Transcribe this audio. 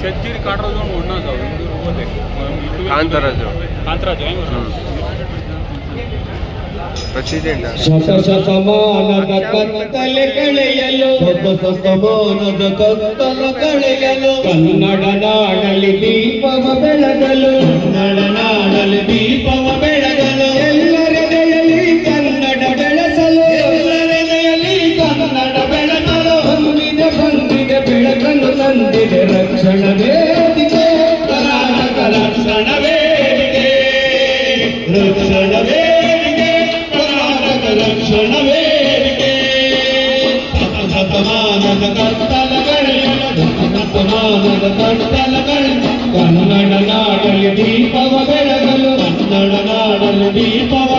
ಚಜ್ಜಿರಿ ಕಾಟ್ರಾಜು ಒಣ್ಣಾಜು ಇಂದೂರು ಹೋದೆ ಕಾಂತರಾಜು ಪ್ರೆಸಿಡೆಂಟ್ ಶತಶತಮಾನದ ಕತ್ತಲೆ ಕಳೆಯಲು ಶತಶತಮಾನದ ಕತ್ತಲೆ ಕಳೆಯಲು ಕನ್ನಡ ನಾಡಲಿ ದೀಪವ ಬೆಳಗಲು ಕನ್ನಡ ನಾಡಲಿ ದೀಪವ ಬೆಳಗಲು ಎಲ್ಲರೆದೆಯಲ್ಲಿ ಕನ್ನಡ ಬೆಳೆಸಲು ಎಲ್ಲರೆದೆಯಲ್ಲಿ ಕನ್ನಡ ಬೆಳಗಲು ಬಂದಿದೆ ಬೆಳಕನ್ನು ತಂದಿದೆ ರಕ್ಷಣ ವೇದಿಕೆ ಕರ್ನಾಟಕ ರಕ್ಷಣ ವೇದಿಕೆ ರಕ್ಷಣ ವೇದಿಕೆ ಕರ್ನಾಟಕ ರಕ್ಷಣ ವೇದಿಕೆ ಶತಮಾನದ ಕತ್ತಲಗಳಿಂದ ಕನ್ನಡ ನಾಡಲಿ ದೀಪವ ಬೆಳಗಲು ಕನ್ನಡ ನಾಡಲಿ ದೀಪವ